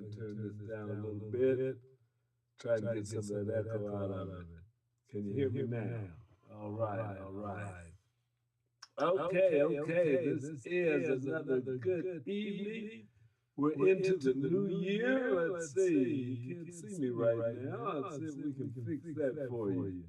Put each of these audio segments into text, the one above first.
and turn this down a little bit. Try to get some of that echo out of it. Can you hear me now? All right, all right. Okay, okay. This is another good evening. We're into the new year. Let's see. You can't see me right now. Let's see if we can fix that for you.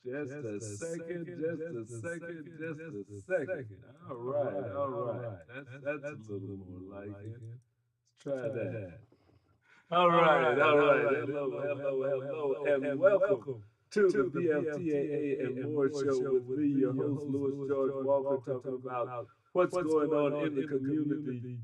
Just a second, just a second, just a second. All right, all right. That's a little more like it. Let's try that. All right, all right. Hello, hello, hello, and welcome to the BFTAA and More Show with me, your host, Louis George Walker, talking about what's going on in the community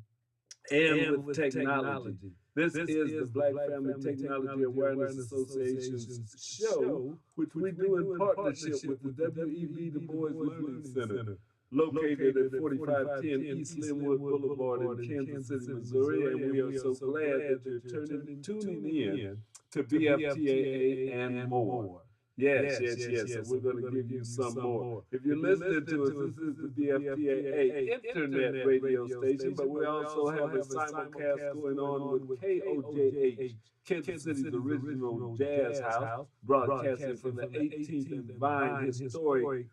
and with technology. This is the Black Family Technology Awareness Association's show, which we do in partnership with the WEB Du Bois Learning Center, located at 4510 East Linwood Boulevard in Kansas City, Missouri. And we are so glad that you're tuning in to BFTAA and more. Yes, yes, yes. So we're going to give you some more. If you're listening to us, this is the BFTAA Internet radio station, but we also have a simulcast going on with KOJH, Kansas City's original jazz house, broadcasting from the 18th and Vine historic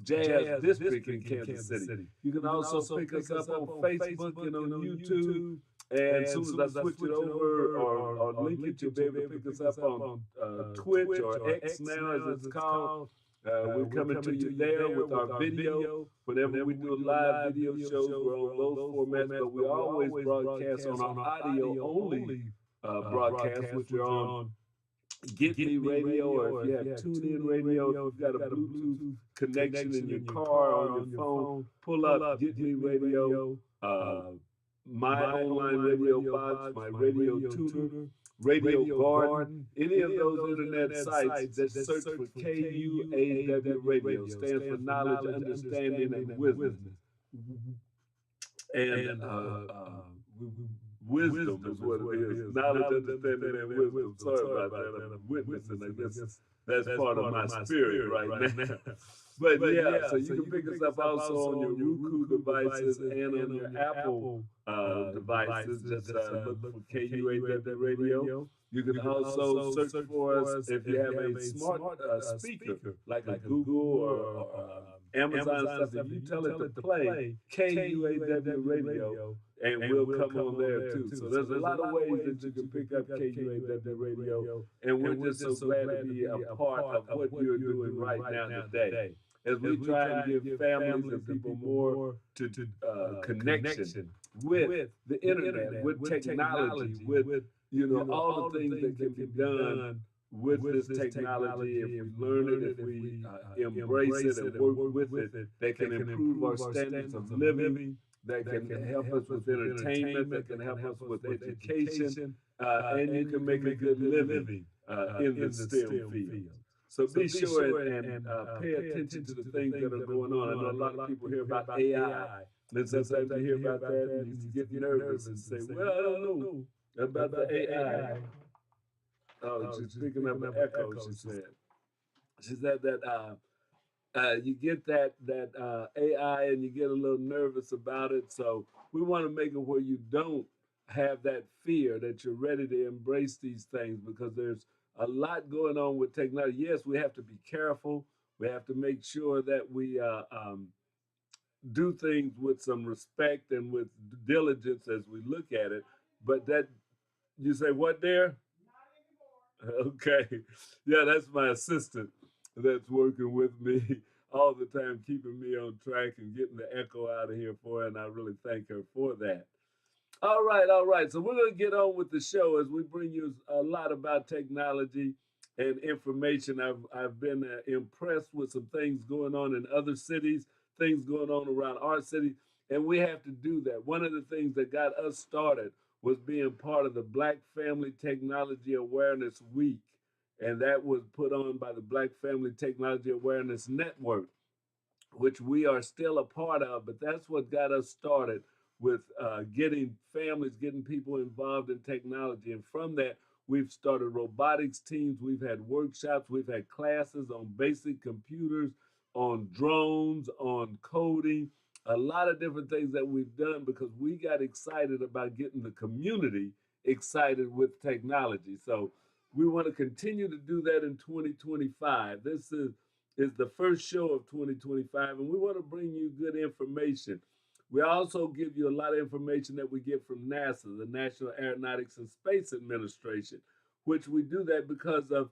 Jazz District in Kansas City. You can also pick us up on Facebook and on YouTube. And as soon as I switch it over or link it, you'll be able to pick us up on Twitch or X now, as it's called. We're coming to you there with our video. Whenever we do live video shows, we're on those formats, but we always broadcast on our audio-only broadcast, which are on Get Me Radio, or if you have TuneIn Radio, if you've got a Bluetooth connection in your car or on your phone, pull up Get Me Radio, my online radio box, my radio tutor, Radio Garden, any of those internet sites, just search for KUAW Radio, stands for Knowledge, Understanding, and Wisdom. And wisdom is what it is. Knowledge, understanding, and wisdom. Sorry about that. I'm witnessing. I guess that's part of my spirit right now. But yeah, so you can pick us up also on your Roku devices and on your Apple devices. Just look for KUAW Radio. You can also search for us if you have a smart speaker, like a Google or Amazon stuff. If you tell it to play KUAW Radio, and we'll come on there too. So there's a lot of ways that you can pick up KUAW Radio, and we're just so glad to be a part of what you're doing right now today, as we try and give families and people more to connection with the internet, with technology, with all the things that can be done with this technology. If we learn it, if we embrace it and work with it, that can improve our standards of living, that can help us with entertainment, that can help us with education, and you can make a good living in the STEM field. So be sure and pay attention to the things that are going on. I know a lot of people hear about AI. And sometimes you hear about that and you get nervous and say, well, I don't know about the AI. Oh, she's picking up an echo, she said. She said that you get that AI and you get a little nervous about it. So we want to make it where you don't have that fear, that you're ready to embrace these things, because there's a lot going on with technology. Yes, we have to be careful. We have to make sure that we do things with some respect and with diligence as we look at it. But that, you say, what there? Okay. Yeah, that's my assistant that's working with me all the time, keeping me on track and getting the echo out of here for her, and I really thank her for that. All right. So we're going to get on with the show as we bring you a lot about technology and information. I've been impressed with some things going on in other cities, things going on around our city, and we have to do that. One of the things that got us started was being part of the Black Family Technology Awareness Week, and that was put on by the Black Family Technology Awareness Network, which we are still a part of, but that's what got us started with getting families, getting people involved in technology. And from that, we've started robotics teams, we've had workshops, we've had classes on basic computers, on drones, on coding, a lot of different things that we've done because we got excited about getting the community excited with technology. So we want to continue to do that in 2025. This is the first show of 2025, and we want to bring you good information. We also give you a lot of information that we get from NASA, the National Aeronautics and Space Administration, which we do that because of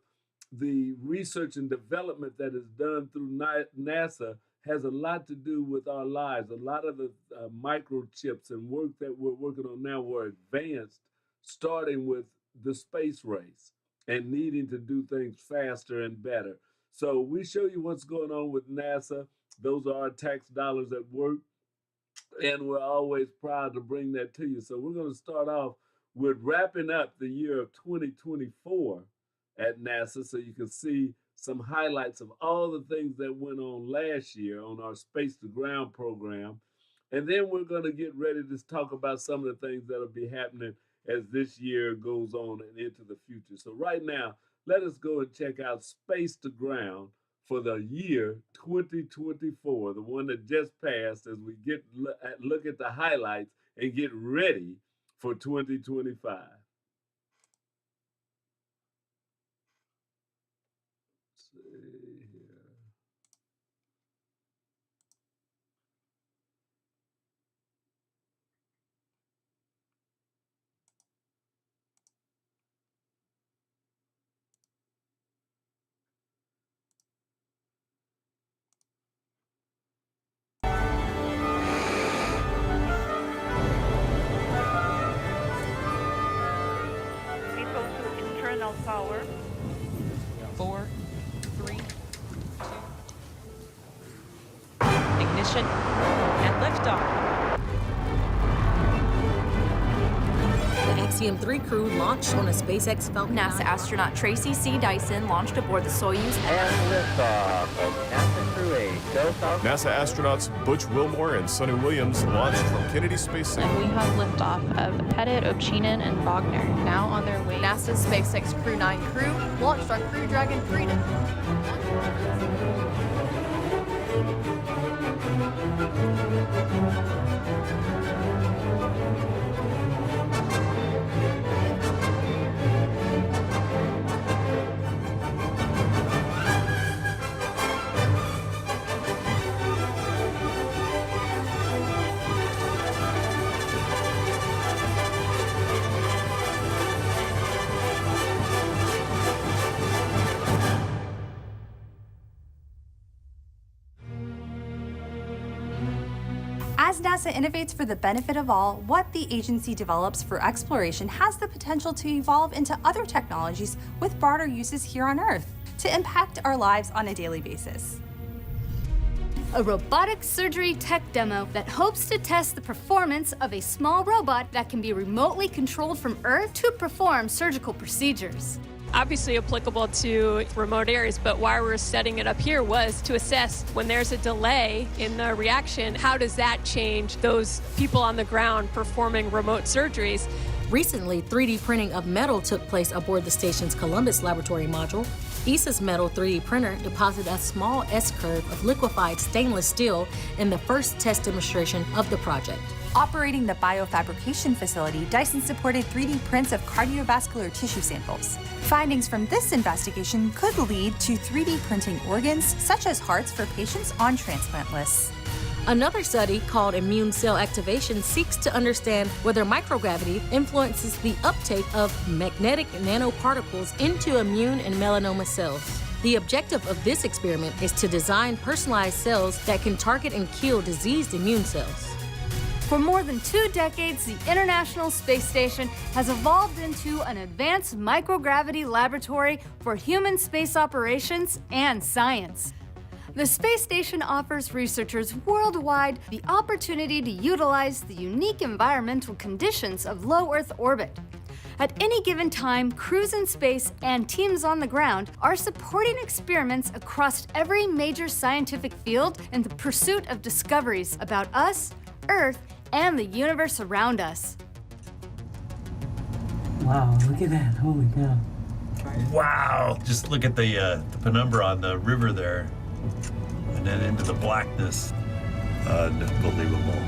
the research and development that is done through NASA has a lot to do with our lives. A lot of the microchips and work that we're working on now were advanced, starting with the space race and needing to do things faster and better. So we show you what's going on with NASA. Those are our tax dollars at work, and we're always proud to bring that to you. So we're going to start off with wrapping up the year of 2024 at NASA so you can see some highlights of all the things that went on last year on our Space to Ground program. And then we're going to get ready to talk about some of the things that will be happening as this year goes on and into the future. So right now, let us go and check out Space to Ground for the year 2024, the one that just passed, as we look at the highlights and get ready for 2025. Power. 4, 3, 2. Ignition and liftoff. The Axiom-3 crew launched on a SpaceX Falcon 9. NASA astronaut Tracy C. Dyson launched aboard the Soyuz. And liftoff of NASA Crew 8. Go Falcon. NASA astronauts Butch Wilmore and Sonny Williams launched from Kennedy Space Center. And we have liftoff of Pettit, Ovchinin, and Wagner, now on their way. NASA's SpaceX Crew 9 crew launched on Crew Dragon Freedom. As NASA innovates for the benefit of all, what the agency develops for exploration has the potential to evolve into other technologies with broader uses here on Earth to impact our lives on a daily basis. A robotic surgery tech demo that hopes to test the performance of a small robot that can be remotely controlled from Earth to perform surgical procedures. Obviously applicable to remote areas, but why we're setting it up here was to assess when there's a delay in the reaction, how does that change those people on the ground performing remote surgeries? Recently, 3D printing of metal took place aboard the station's Columbus laboratory module. ESA's metal 3D printer deposited a small S-curve of liquefied stainless steel in the first test demonstration of the project. Operating the biofabrication facility, Dyson supported 3D prints of cardiovascular tissue samples. Findings from this investigation could lead to 3D printing organs, such as hearts for patients on transplant lists. Another study called Immune Cell Activation seeks to understand whether microgravity influences the uptake of magnetic nanoparticles into immune and melanoma cells. The objective of this experiment is to design personalized cells that can target and kill diseased immune cells. For more than 2 decades, the International Space Station has evolved into an advanced microgravity laboratory for human space operations and science. The space station offers researchers worldwide the opportunity to utilize the unique environmental conditions of low Earth orbit. At any given time, crews in space and teams on the ground are supporting experiments across every major scientific field in the pursuit of discoveries about us, Earth, and the universe around us. Wow, look at that, holy cow. Wow, just look at the penumbra on the river there, and then into the blackness. unbelievable.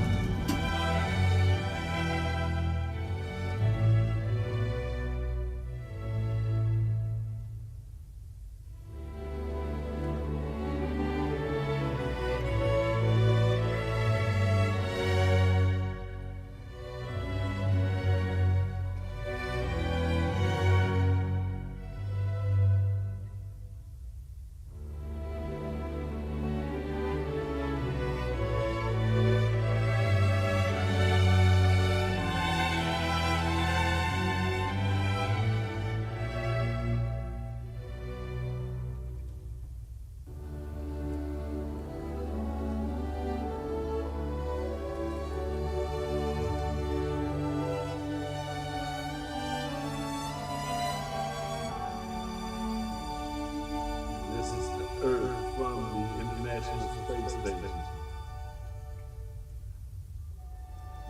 Earth from the International Space Station.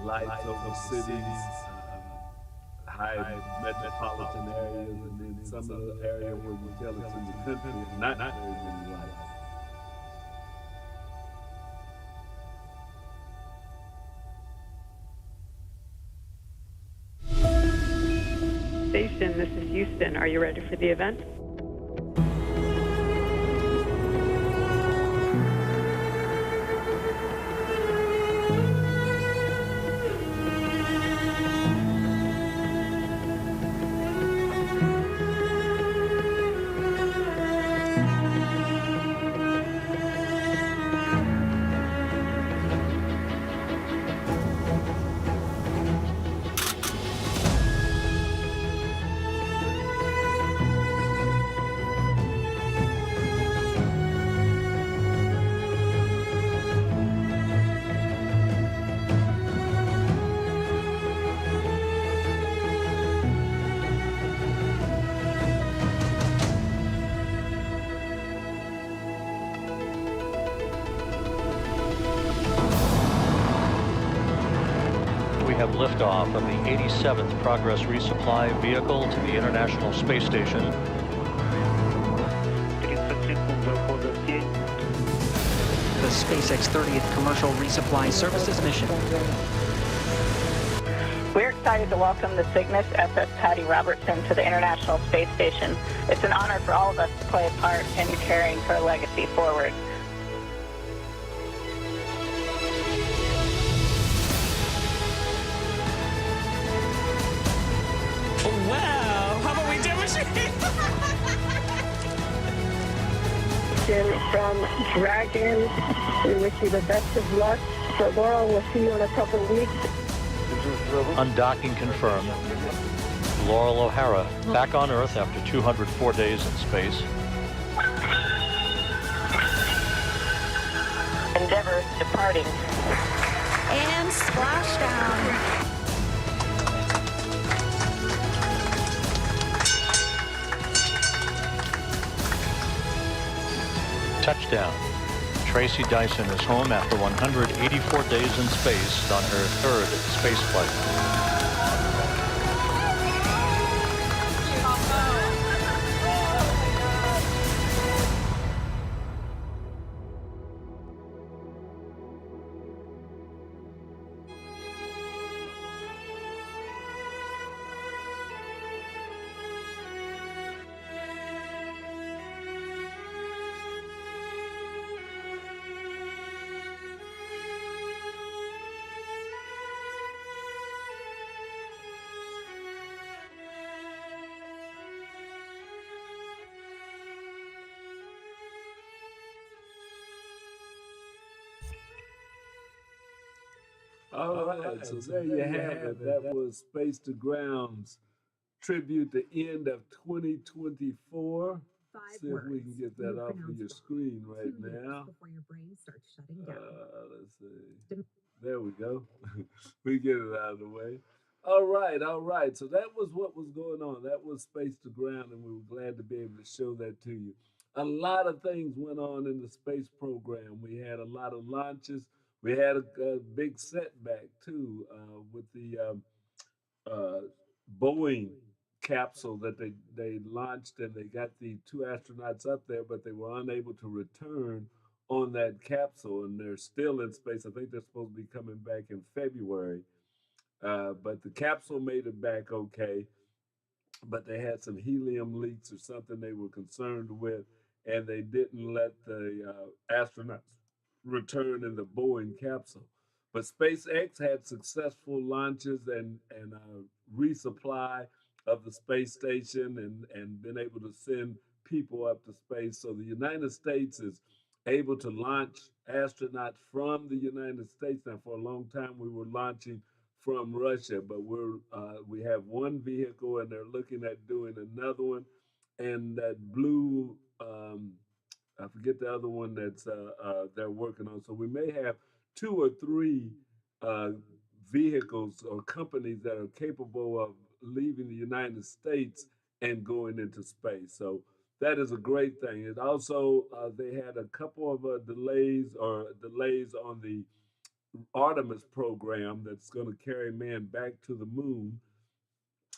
Lights over cities, high metropolitan areas, and then some of the area where we tell it's in the country, and not very many lights. Station, this is Houston. Are you ready for the event? Have liftoff of the 87th Progress resupply vehicle to the International Space Station. The SpaceX 30th Commercial Resupply Services mission. We're excited to welcome the Cygnus SS Patty Robertson to the International Space Station. It's an honor for all of us to play a part in carrying her legacy forward. Wow, how about we demonstrate? From Dragon, we wish you the best of luck. So Laurel, we'll see you in a couple of weeks. Undocking confirmed. Laurel O'Hara back on Earth after 204 days in space. Endeavour departing. And splashdown. Touchdown. Tracy Dyson is home after 184 days in space on her third space flight. All right, so there you have it. That was Space to Ground's tribute to end of 2024. See if we can get that off of your screen right now. Before your brain starts shutting down. Let's see. There we go. We get it out of the way. All right. So that was what was going on. That was Space to Ground, and we were glad to be able to show that to you. A lot of things went on in the space program. We had a lot of launches. We had a big setback, too, with the Boeing capsule that they launched, and they got the 2 astronauts up there, but they were unable to return on that capsule, and they're still in space. I think they're supposed to be coming back in February. But the capsule made it back okay, but they had some helium leaks or something they were concerned with, and they didn't let the astronauts return in the Boeing capsule. But SpaceX had successful launches and resupply of the space station and been able to send people up to space. So the United States is able to launch astronauts from the United States. Now, for a long time, we were launching from Russia, but we have one vehicle, and they're looking at doing another one. And that blue, I forget the other one that's they're working on. So we may have 2 or 3 vehicles or companies that are capable of leaving the United States and going into space. So that is a great thing. And also, they had a couple of delays on the Artemis program that's going to carry man back to the moon.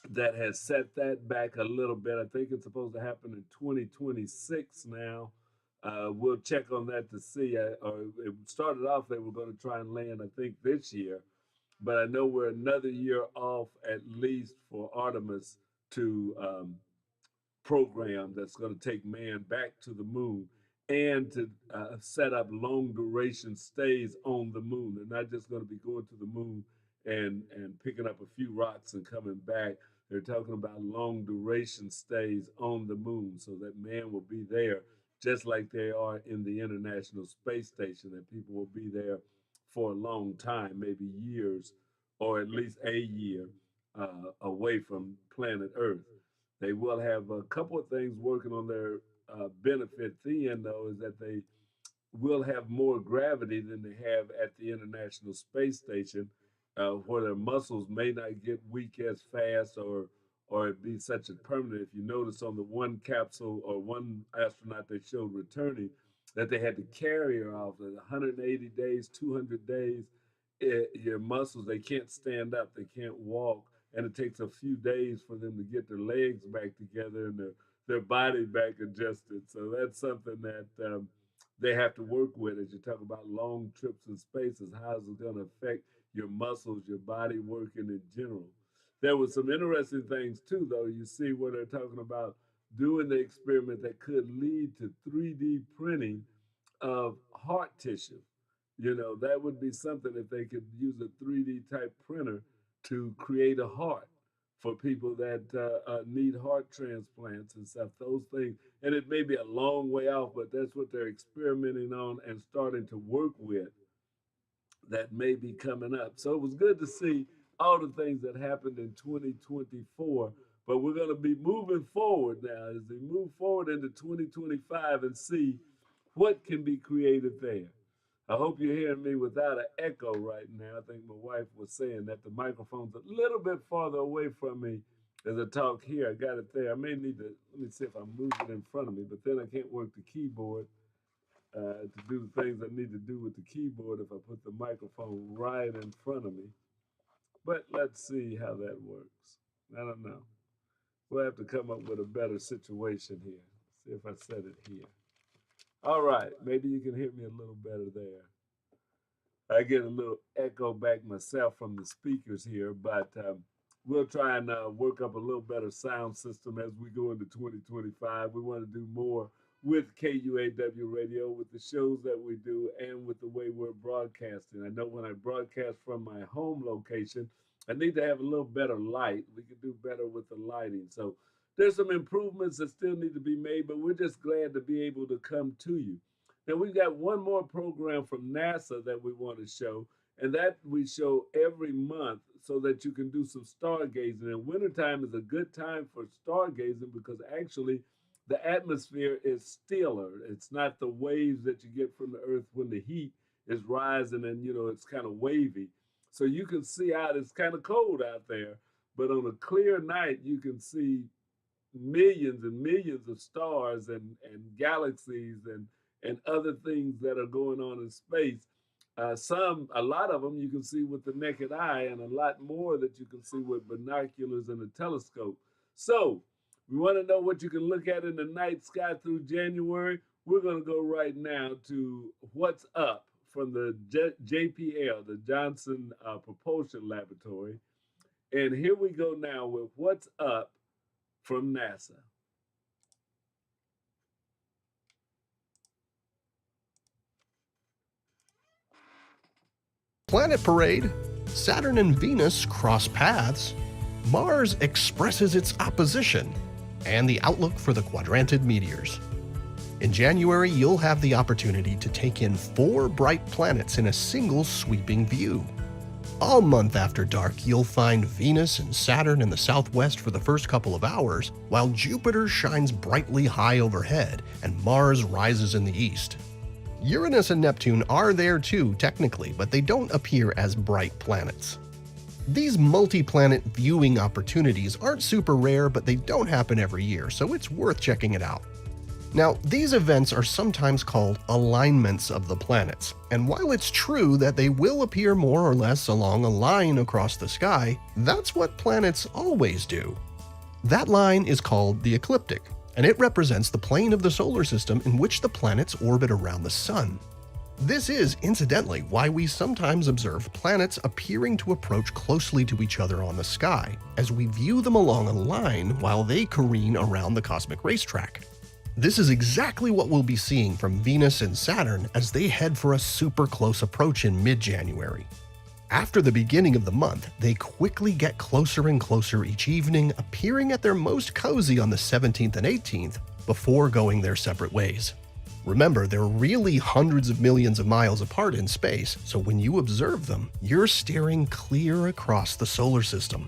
That has set that back a little bit. I think it's supposed to happen in 2026 now. We'll check on that to see. Or it started off they were going to try and land, I think, this year. But I know we're another year off at least for Artemis to program that's going to take man back to the moon and to set up long duration stays on the moon. They're not just going to be going to the moon and picking up a few rocks and coming back. They're talking about long duration stays on the moon so that man will be there just like they are in the International Space Station, that people will be there for a long time, maybe years or at least a year away from planet Earth. They will have a couple of things working on their benefit. The end, though, is that they will have more gravity than they have at the International Space Station, where their muscles may not get weak as fast or it be such a permanent. If you notice on the one capsule or one astronaut they showed returning, that they had to carry her off at 180 days, 200 days, your muscles, they can't stand up, they can't walk, and it takes a few days for them to get their legs back together and their body back adjusted. So that's something that they have to work with as you talk about long trips in space. Is how is it going to affect your muscles, your body working in general? There were some interesting things too, though. You see where they're talking about doing the experiment that could lead to 3D printing of heart tissue. You know, that would be something if they could use a 3D type printer to create a heart for people that need heart transplants and stuff, those things. And it may be a long way off, but that's what they're experimenting on and starting to work with that may be coming up. So it was good to see all the things that happened in 2024, but we're going to be moving forward now as we move forward into 2025 and see what can be created there. I hope you're hearing me without an echo right now. I think my wife was saying that the microphone's a little bit farther away from me as I talk here. I got it there. I may need to, let me see if I move it in front of me, but then I can't work the keyboard to do the things I need to do with the keyboard if I put the microphone right in front of me. But let's see how that works. I don't know. We'll have to come up with a better situation here. See if I set it here. All right, maybe you can hear me a little better there. I get a little echo back myself from the speakers here, but we'll try and work up a little better sound system as we go into 2025. We want to do more with KUAW Radio, with the shows that we do, and with the way we're broadcasting. I know when I broadcast from my home location, I need to have a little better light. We could do better with the lighting. So there's some improvements that still need to be made, but we're just glad to be able to come to you. Now, we've got one more program from NASA that we want to show, and that we show every month so that you can do some stargazing. And wintertime is a good time for stargazing because actually the atmosphere is stiller. It's not the waves that you get from the Earth when the heat is rising and, you know, it's kind of wavy. So you can see out, it's kind of cold out there, but on a clear night, you can see millions and millions of stars and galaxies and other things that are going on in space. A lot of them you can see with the naked eye, and a lot more that you can see with binoculars and a telescope. So we want to know what you can look at in the night sky through January. we're going to go right now to What's Up from the JPL, the Johnson Propulsion Laboratory. And here we go now with What's Up from NASA. Planet Parade, Saturn and Venus cross paths, Mars expresses its opposition, and the outlook for the quadrantid meteors. In January, you'll have the opportunity to take in 4 bright planets in a single sweeping view. All month after dark, you'll find Venus and Saturn in the southwest for the first couple of hours, while Jupiter shines brightly high overhead and Mars rises in the east. Uranus and Neptune are there too, technically, but they don't appear as bright planets. These multi-planet viewing opportunities aren't super rare, but they don't happen every year, so it's worth checking it out. Now, these events are sometimes called alignments of the planets, and while it's true that they will appear more or less along a line across the sky, that's what planets always do. That line is called the ecliptic, and it represents the plane of the solar system in which the planets orbit around the sun. This is, incidentally, why we sometimes observe planets appearing to approach closely to each other on the sky, as we view them along a line while they careen around the cosmic racetrack. This is exactly what we'll be seeing from Venus and Saturn as they head for a super close approach in mid-January. After the beginning of the month, they quickly get closer and closer each evening, appearing at their most cozy on the 17th and 18th before going their separate ways. Remember, they're really hundreds of millions of miles apart in space, so when you observe them, you're staring clear across the solar system.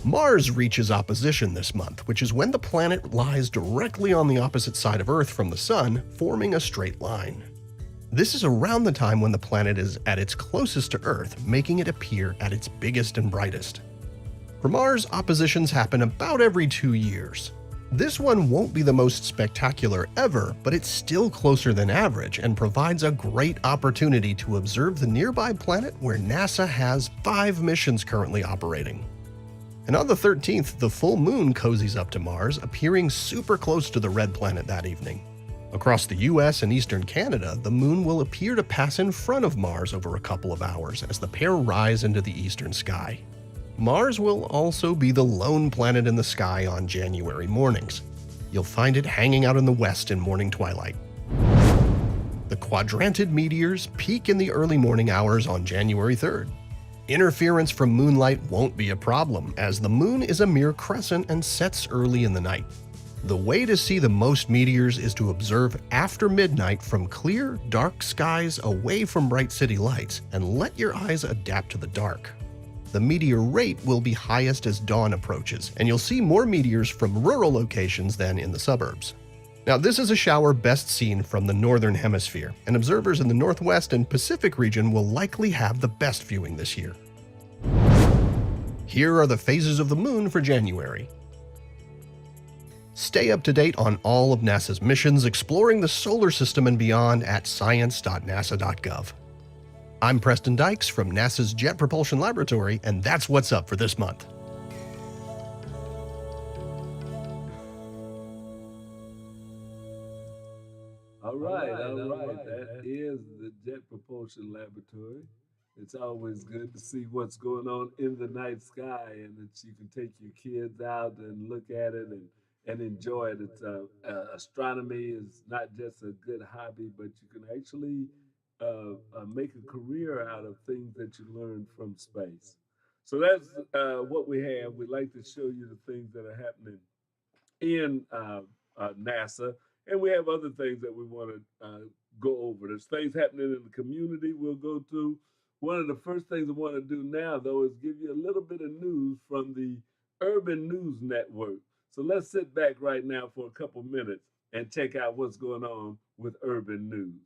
Mars reaches opposition this month, which is when the planet lies directly on the opposite side of Earth from the Sun, forming a straight line. This is around the time when the planet is at its closest to Earth, making it appear at its biggest and brightest. For Mars, oppositions happen about every 2 years. This one won't be the most spectacular ever, but it's still closer than average and provides a great opportunity to observe the nearby planet where NASA has 5 missions currently operating. And on the 13th, the full moon cozies up to Mars, appearing super close to the red planet that evening. Across the US and eastern Canada, the moon will appear to pass in front of Mars over a couple of hours as the pair rise into the eastern sky. Mars will also be the lone planet in the sky on January mornings. You'll find it hanging out in the west in morning twilight. The quadrantid meteors peak in the early morning hours on January 3rd. Interference from moonlight won't be a problem, as the moon is a mere crescent and sets early in the night. The way to see the most meteors is to observe after midnight from clear, dark skies away from bright city lights and let your eyes adapt to the dark. The meteor rate will be highest as dawn approaches, and you'll see more meteors from rural locations than in the suburbs. Now, this is a shower best seen from the northern hemisphere, and observers in the Northwest and Pacific region will likely have the best viewing this year. Here are the phases of the moon for January. Stay up to date on all of NASA's missions exploring the solar system and beyond at science.nasa.gov. I'm Preston Dykes from NASA's Jet Propulsion Laboratory, and that's what's up for this month. All right. That is the Jet Propulsion Laboratory. It's always good to see what's going on in the night sky, and that you can take your kids out and look at it and enjoy it. It's astronomy is not just a good hobby, but you can actually make a career out of things that you learn from space. So that's what we have. We'd like to show you the things that are happening in NASA, and we have other things that we want to go over. There's things happening in the community we'll go through. One of the first things I want to do now, though, is give you a little bit of news from the Urban News Network. So let's sit back right now for a couple minutes and check out what's going on with Urban News.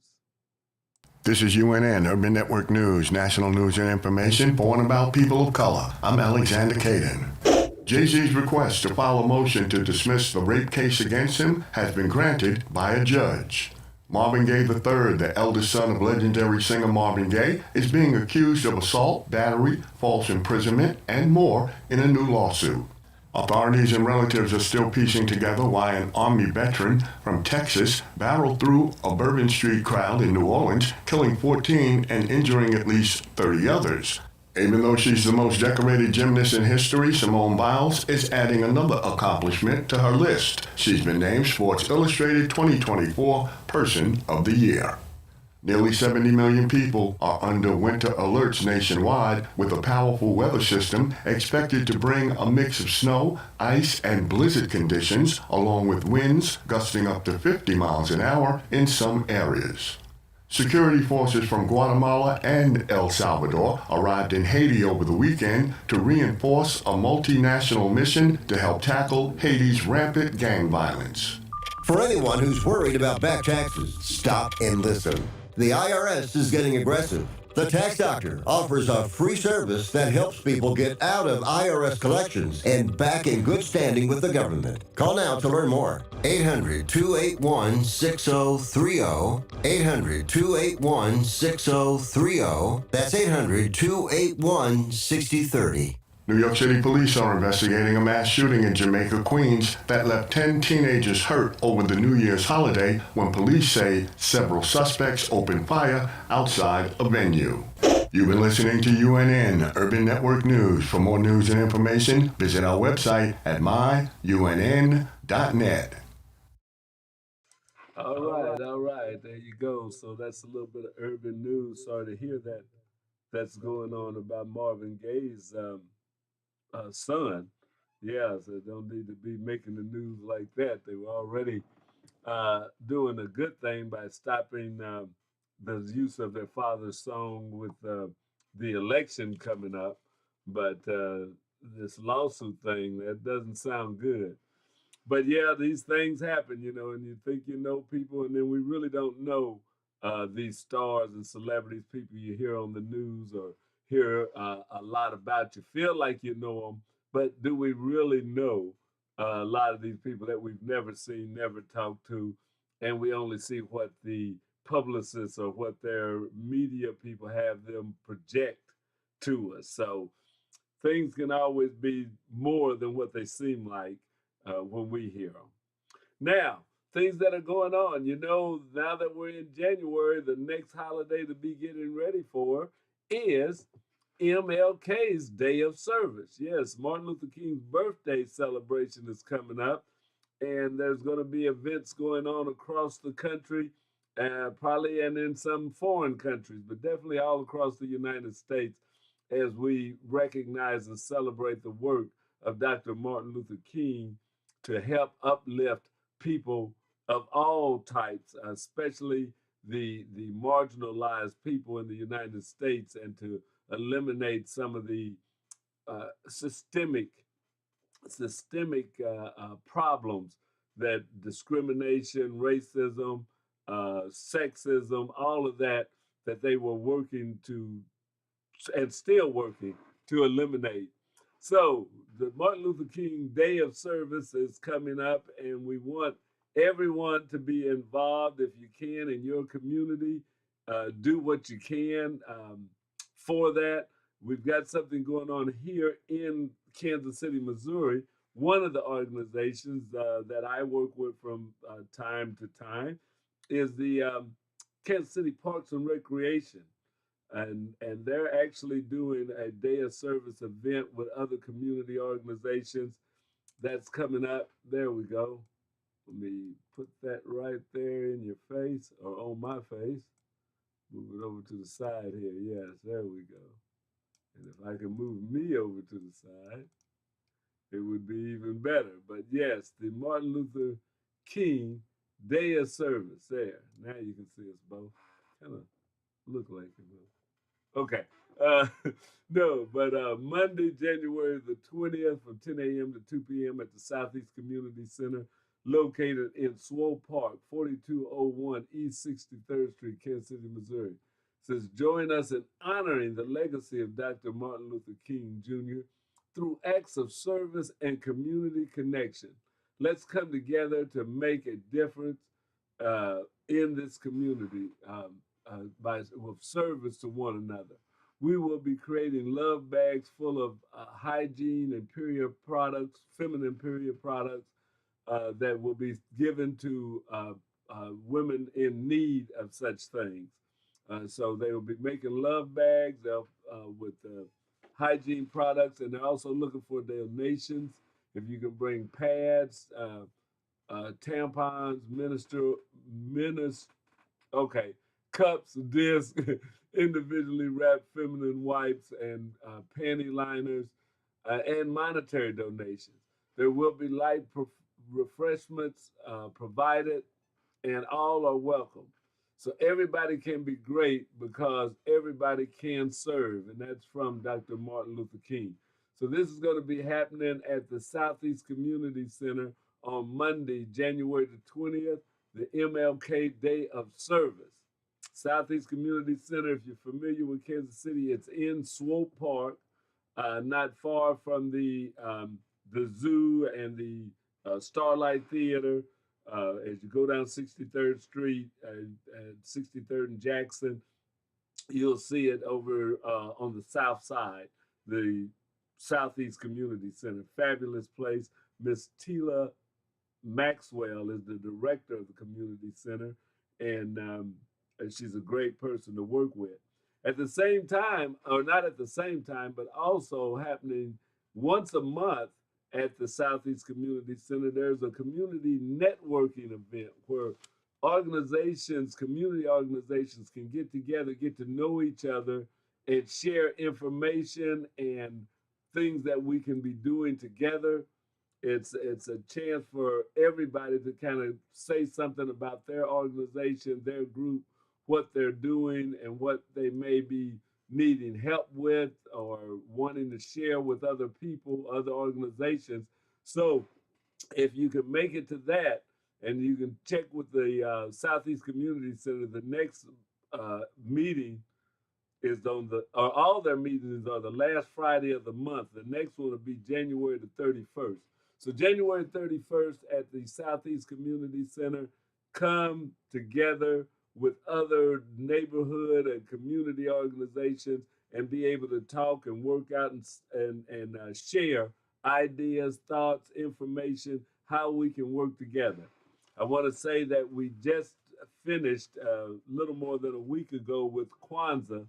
This is UNN, Urban Network News, national news and information for and about people of color. I'm Alexander Caden. Jay-Z's request to file a motion to dismiss the rape case against him has been granted by a judge. Marvin Gaye III, the eldest son of legendary singer Marvin Gaye, is being accused of assault, battery, false imprisonment, and more in a new lawsuit. Authorities and relatives are still piecing together why an Army veteran from Texas barreled through a Bourbon Street crowd in New Orleans, killing 14 and injuring at least 30 others. Even though she's the most decorated gymnast in history, Simone Biles is adding another accomplishment to her list. She's been named Sports Illustrated 2024 Person of the Year. Nearly 70 million people are under winter alerts nationwide, with a powerful weather system expected to bring a mix of snow, ice, and blizzard conditions, along with winds gusting up to 50 miles an hour in some areas. Security forces from Guatemala and El Salvador arrived in Haiti over the weekend to reinforce a multinational mission to help tackle Haiti's rampant gang violence. For anyone who's worried about back taxes, stop and listen. The IRS is getting aggressive. The Tax Doctor offers a free service that helps people get out of IRS collections and back in good standing with the government. Call now to learn more. 800-281-6030. 800-281-6030. That's 800-281-6030. New York City police are investigating a mass shooting in Jamaica, Queens that left 10 teenagers hurt over the New Year's holiday when police say several suspects opened fire outside a venue. You've been listening to UNN Urban Network News. For more news and information, visit our website at myunn.net. All right. There you go. So that's a little bit of urban news. Sorry to hear that that's going on about Marvin Gaye's son. Yeah, so don't need to be making the news like that. They were already doing a good thing by stopping the use of their father's song with the election coming up. But this lawsuit thing, that doesn't sound good. But yeah, these things happen, and you think you know people, and then we really don't know these stars and celebrities, people you hear on the news or hear a lot about. You feel like you know them, but do we really know a lot of these people that we've never seen, never talked to, and we only see what the publicists or what their media people have them project to us. So things can always be more than what they seem like when we hear them. Now, things that are going on, now that we're in January, the next holiday to be getting ready for is MLK's Day of Service. Yes, Martin Luther King's birthday celebration is coming up, and there's going to be events going on across the country, probably and in some foreign countries, but definitely all across the United States as we recognize and celebrate the work of Dr. Martin Luther King to help uplift people of all types, especially the marginalized people in the United States, and to eliminate some of the systemic problems that discrimination, racism, sexism, all of that they were working to and still working to eliminate. So the Martin Luther King Day of Service is coming up, and we want everyone to be involved if you can in your community. Do what you can for that. We've got something going on here in Kansas City, Missouri. One of the organizations that I work with from time to time is the Kansas City Parks and Recreation. And they're actually doing a Day of Service event with other community organizations. That's coming up. There we go. Let me put that right there in your face, or on my face. Move it over to the side here. Yes, there we go. And if I can move me over to the side, it would be even better. But yes, the Martin Luther King Day of Service. There. Now you can see us both. Kind of look like it. Okay. No, but Monday, January the 20th from 10 a.m. to 2 p.m. at the Southeast Community Center, located in Swope Park, 4201 East 63rd Street, Kansas City, Missouri. It says, join us in honoring the legacy of Dr. Martin Luther King Jr. through acts of service and community connection. Let's come together to make a difference in this community with service to one another. we will be creating love bags full of hygiene and period products, feminine period products that will be given to women in need of such things. So they will be making love bags with hygiene products, and they're also looking for donations. If you can bring pads, tampons, cups, discs, individually wrapped feminine wipes, and panty liners, and monetary donations. There will be light refreshments provided, and all are welcome. So everybody can be great because everybody can serve, and that's from Dr. Martin Luther King. So this is going to be happening at the Southeast Community Center on Monday, January the 20th, the MLK Day of Service. Southeast Community Center, if you're familiar with Kansas City, it's in Swope Park, not far from the zoo and the Starlight Theater. As you go down 63rd Street and 63rd and Jackson, you'll see it over on the south side, the Southeast Community Center. Fabulous place. Miss Tila Maxwell is the director of the community center, and she's a great person to work with. At the same time, or not at the same time, but also happening once a month at the Southeast Community Center, there's a community networking event where community organizations can get together, get to know each other, and share information and things that we can be doing together. It's a chance for everybody to kind of say something about their organization, their group, what they're doing, and what they may be needing help with or wanting to share with other people, other organizations. So if you can make it to that, and you can check with the Southeast Community Center, the next meeting is all their meetings are the last Friday of the month. The next one will be January the 31st. So January 31st at the Southeast Community Center, come together with other neighborhood and community organizations and be able to talk and work out and share ideas, thoughts, information, how we can work together. I want to say that we just finished a little more than a week ago with Kwanzaa,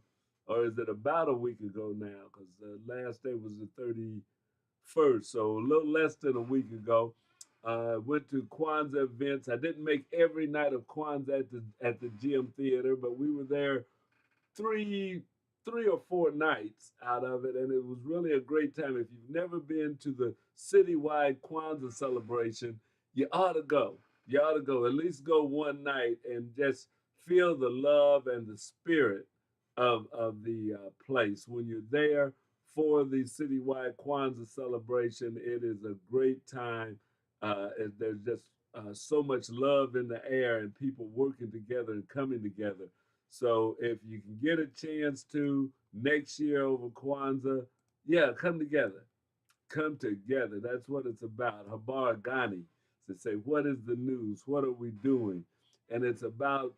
or is it about a week ago now? Because the last day was the 31st, so a little less than a week ago. Went to Kwanzaa events. I didn't make every night of Kwanzaa at the Gym Theater, but we were there three or four nights out of it, and it was really a great time. If you've never been to the citywide Kwanzaa celebration, you ought to go. You ought to go. At least go one night and just feel the love and the spirit of the place. When you're there for the citywide Kwanzaa celebration, it is a great time. There's just so much love in the air and people working together and coming together. So if you can get a chance to next year over Kwanzaa, yeah, come together. Come together. That's what it's about. Habar Ghani, to say, what is the news? What are we doing? And it's about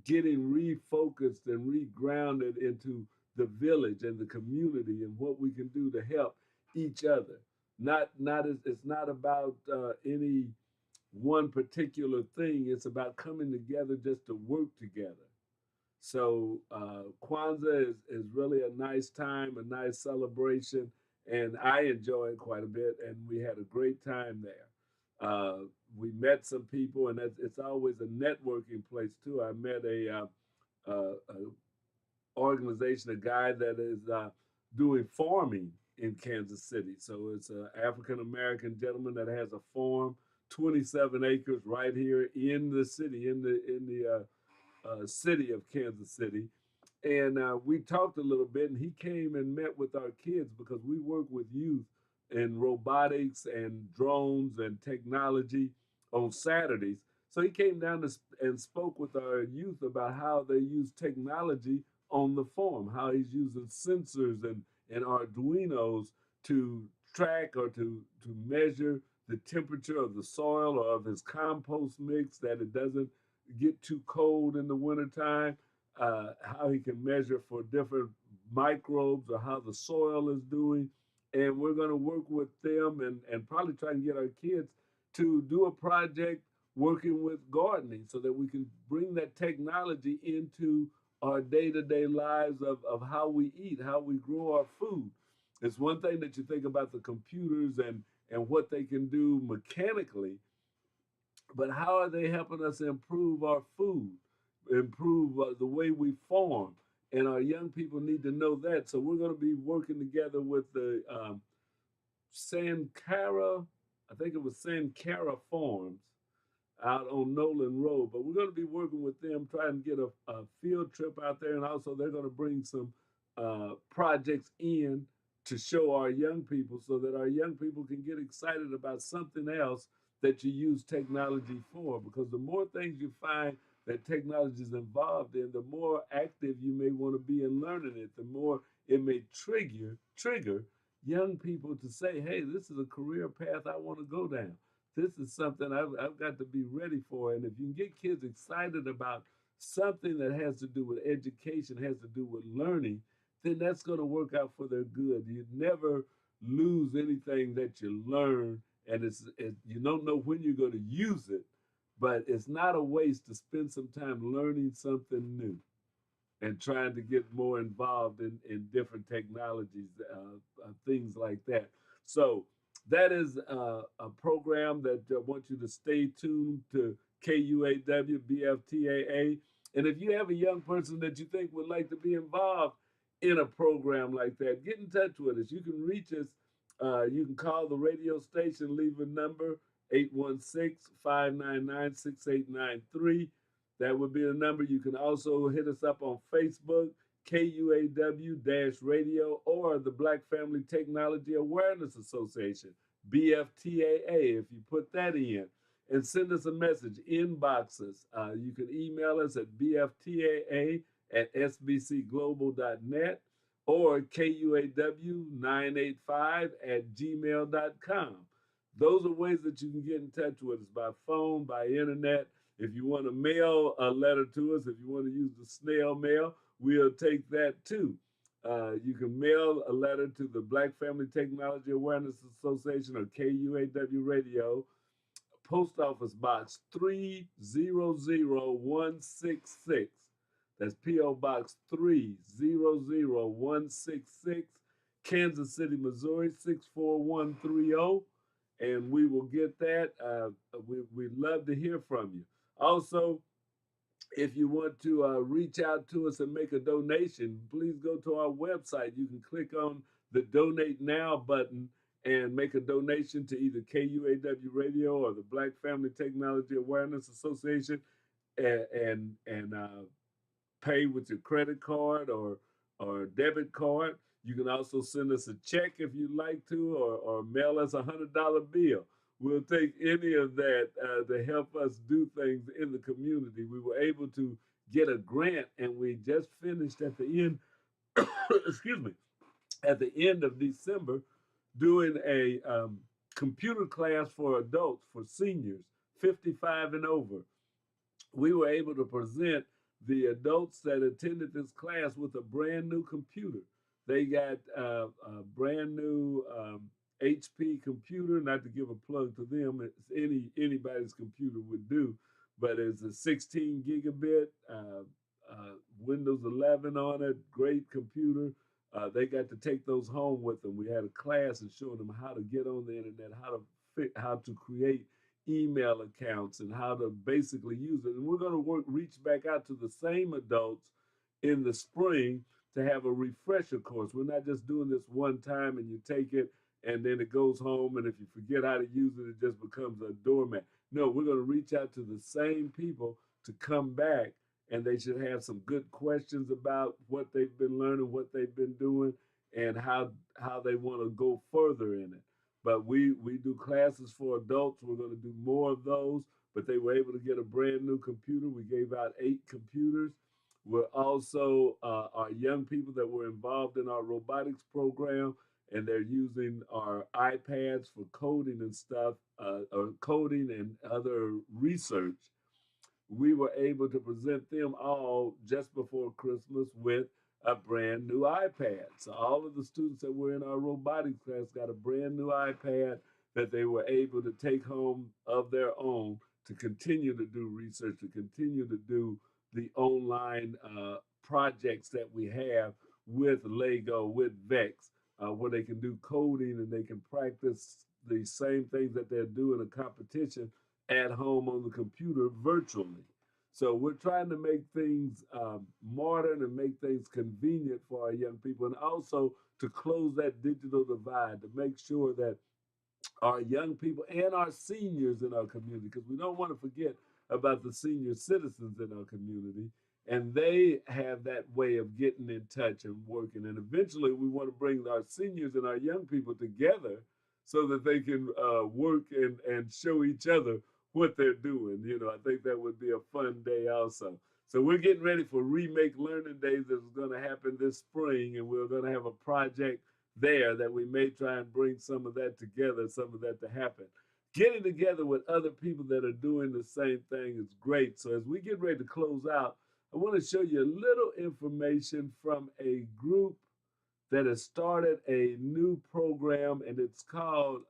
getting refocused and regrounded into the village and the community and what we can do to help each other. It's not about any one particular thing. It's about coming together just to work together. So Kwanzaa is really a nice time, a nice celebration, and I enjoy it quite a bit. And we had a great time there. We met some people, and it's always a networking place too. I met a organization, a guy that is doing farming in Kansas City. So it's an African-American gentleman that has a farm, 27 acres right here in the city, in the city of Kansas City. And we talked a little bit, and he came and met with our kids because we work with youth in robotics and drones and technology on Saturdays. So he came down and spoke with our youth about how they use technology on the farm, how he's using sensors and Arduinos to track or to measure the temperature of the soil or of his compost mix, that it doesn't get too cold in the wintertime, how he can measure for different microbes or how the soil is doing. And we're going to work with them and probably try and get our kids to do a project working with gardening so that we can bring that technology into our day-to-day lives of how we eat, how we grow our food. It's one thing that you think about the computers and what they can do mechanically, but how are they helping us improve our food, improve the way we farm? And our young people need to know that. So we're going to be working together with the Sankara, I think it was Sankara Farms out on Nolan Road. But we're going to be working with them, trying to get a field trip out there. And also they're going to bring some projects in to show our young people so that our young people can get excited about something else that you use technology for. Because the more things you find that technology is involved in, the more active you may want to be in learning it, the more it may trigger young people to say, hey, this is a career path I want to go down. This is something I've got to be ready for. And if you can get kids excited about something that has to do with education, has to do with learning, then that's going to work out for their good. You never lose anything that you learn, and you don't know when you're going to use it, but it's not a waste to spend some time learning something new and trying to get more involved in different technologies, things like that. So that is a program that I want you to stay tuned to KUAW BFTAA. And if you have a young person that you think would like to be involved in a program like that, get in touch with us. You can reach us. You can call the radio station, leave a number, 816-599-6893. That would be the number. You can also hit us up on Facebook, KUAW-Radio, or the Black Family Technology Awareness Association, BFTAA, if you put that in. And send us a message, inbox us. You can email us at bftaa@sbcglobal.net or KUAW985@gmail.com. Those are ways that you can get in touch with us by phone, by internet. If you want to mail a letter to us, if you want to use the snail mail, we'll take that too. You can mail a letter to the Black Family Technology Awareness Association or KUAW Radio, Post Office Box 300166. That's P.O. Box 300166, Kansas City, Missouri 64130. And we will get that. We'd love to hear from you. Also, if you want to reach out to us and make a donation, please go to our website. You can click on the Donate Now button and make a donation to either KUAW Radio or the Black Family Technology Awareness Association and pay with your credit card or debit card. You can also send us a check if you'd like to, or mail us a $100 bill. We'll take any of that to help us do things in the community. We were able to get a grant, and we just finished at the end, excuse me, at the end of December, doing a computer class for adults, for seniors, 55 and over. We were able to present the adults that attended this class with a brand new computer. They got a brand new HP computer, not to give a plug to them, it's anybody's computer would do, but it's a 16 gigabit, Windows 11 on it, great computer. They got to take those home with them. We had a class and showing them how to get on the internet, how to create email accounts and how to basically use it. And we're going to reach back out to the same adults in the spring to have a refresher course. We're not just doing this one time and you take it and then it goes home, and if you forget how to use it, it just becomes a doormat. No, we're going to reach out to the same people to come back, and they should have some good questions about what they've been learning, what they've been doing, and how they want to go further in it. But we do classes for adults. We're going to do more of those, but they were able to get a brand new computer. We gave out 8 computers. We're also, our young people that were involved in our robotics program, and they're using our iPads for coding and stuff, or coding and other research. We were able to present them all just before Christmas with a brand new iPad. So all of the students that were in our robotics class got a brand new iPad that they were able to take home of their own to continue to do research, to continue to do the online projects that we have with Lego, with Vex, where they can do coding and they can practice the same things that they're doing in a competition at home on the computer virtually. So we're trying to make things modern and make things convenient for our young people, and also to close that digital divide, to make sure that our young people and our seniors in our community, because we don't want to forget about the senior citizens in our community, and they have that way of getting in touch and working. And eventually we want to bring our seniors and our young people together so that they can work and show each other what they're doing. You know, I think that would be a fun day also. So we're getting ready for Remake Learning Days that's going to happen this spring, and we're going to have a project there that we may try and bring some of that together, some of that to happen. Getting together with other people that are doing the same thing is great. So as we get ready to close out, I want to show you a little information from a group that has started a new program, and it's called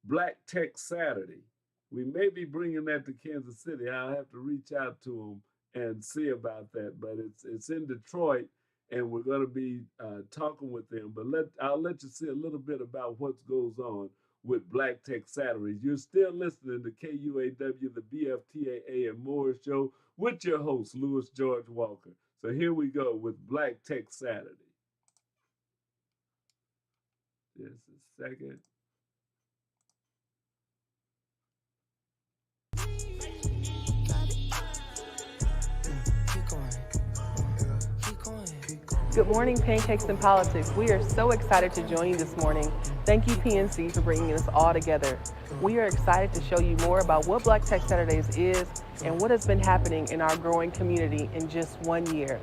Black Tech Saturday. We may be bringing that to Kansas City. I'll have to reach out to them and see about that, but it's in Detroit, and we're going to be talking with them. But I'll let you see a little bit about what goes on with Black Tech Saturdays. You're still listening to KUAW, the BFTAA and more show with your host, Louis George Walker. So here we go with Black Tech Saturday. Just a second. Good morning, Pancakes and Politics. We are so excited to join you this morning. Thank you, PNC, for bringing us all together. We are excited to show you more about what Black Tech Saturdays is and what has been happening in our growing community in just 1 year.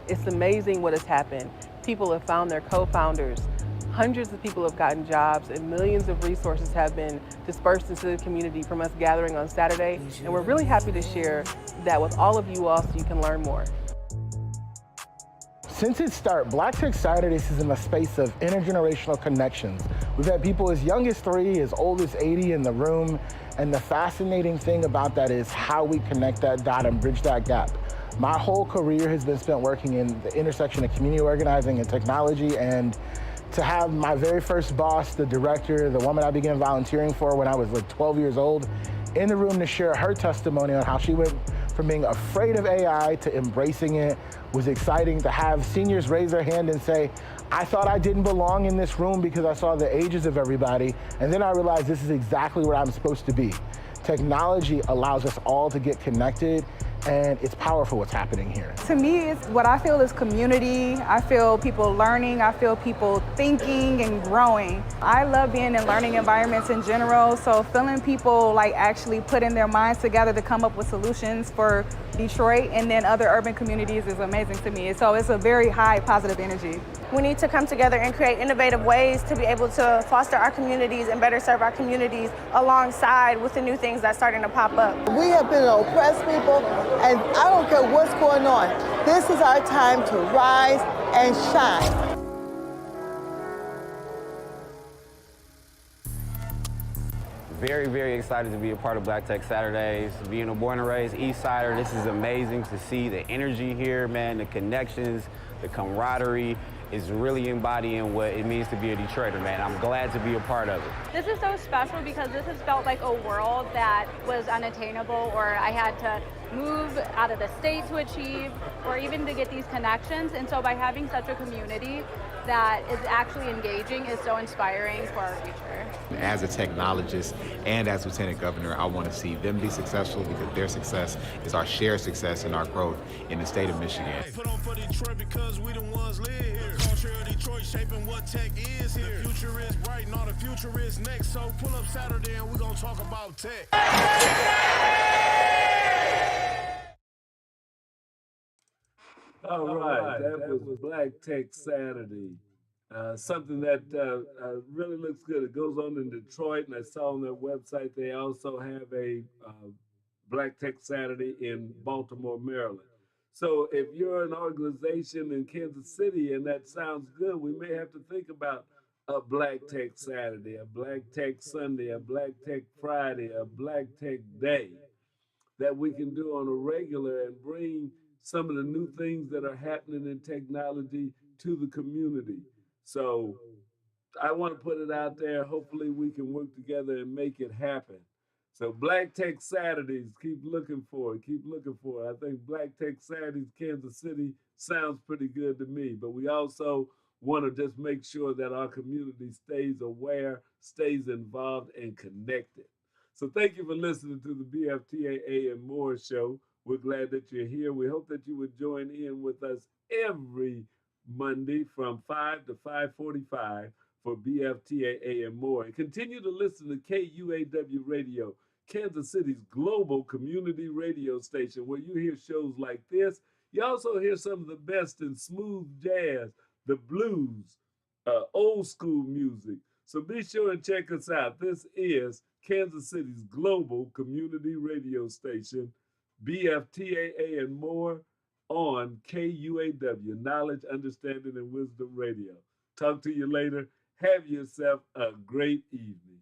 It's amazing what has happened. People have found their co-founders. Hundreds of people have gotten jobs, and millions of resources have been dispersed into the community from us gathering on Saturday. And we're really happy to share that with all of you all so you can learn more. Since its start, Black Tech Saturdays is in a space of intergenerational connections. We've had people as young as 3, as old as 80 in the room, and the fascinating thing about that is how we connect that dot and bridge that gap. My whole career has been spent working in the intersection of community organizing and technology, and to have my very first boss, the director, the woman I began volunteering for when I was like 12 years old, in the room to share her testimony on how she went from being afraid of AI to embracing it was exciting. To have seniors raise their hand and say, I thought I didn't belong in this room because I saw the ages of everybody, and then I realized this is exactly where I'm supposed to be. Technology allows us all to get connected, and it's powerful what's happening here. To me, it's what I feel is community. I feel people learning. I feel people thinking and growing. I love being in learning environments in general, so feeling people like actually putting their minds together to come up with solutions for Detroit and then other urban communities is amazing to me. So it's a very high positive energy. We need to come together and create innovative ways to be able to foster our communities and better serve our communities alongside with the new things that's starting to pop up. We have been oppressed people, and I don't care what's going on. This is our time to rise and shine. Very, very excited to be a part of Black Tech Saturdays. Being a born and raised East Sider, this is amazing to see the energy here, man, the connections, the camaraderie is really embodying what it means to be a Detroiter, man. I'm glad to be a part of it. This is so special because this has felt like a world that was unattainable, or I had to move out of the state to achieve, or even to get these connections. And so by having such a community that is actually engaging is so inspiring for our future. As a technologist and as Lieutenant Governor, I want to see them be successful because their success is our shared success and our growth in the state of Michigan. Put on for Detroit because we the ones live here. Culture of Detroit shaping what tech is here. The future is bright and all the future is next. So pull up Saturday and we're going to talk about tech. All right, that was Black Tech Saturday. Something that really looks good. It goes on in Detroit, and I saw on their website they also have a Black Tech Saturday in Baltimore, Maryland. So if you're an organization in Kansas City and that sounds good, we may have to think about a Black Tech Saturday, a Black Tech Sunday, a Black Tech Friday, a Black Tech Day that we can do on a regular and bring some of the new things that are happening in technology to the community. So I want to put it out there. Hopefully we can work together and make it happen. So Black Tech Saturdays, keep looking for it. Keep looking for it. I think Black Tech Saturdays, Kansas City sounds pretty good to me. But we also want to just make sure that our community stays aware, stays involved, and connected. So thank you for listening to the BFTAA and More show. We're glad that you're here. We hope that you would join in with us every Monday from 5 to 5:45 for BFTAA and More. And continue to listen to KUAW Radio, Kansas City's global community radio station, where you hear shows like this. You also hear some of the best in smooth jazz, the blues, old school music. So be sure and check us out. This is Kansas City's global community radio station, BFTAA and More, on KUAW, Knowledge, Understanding, and Wisdom Radio. Talk to you later. Have yourself a great evening.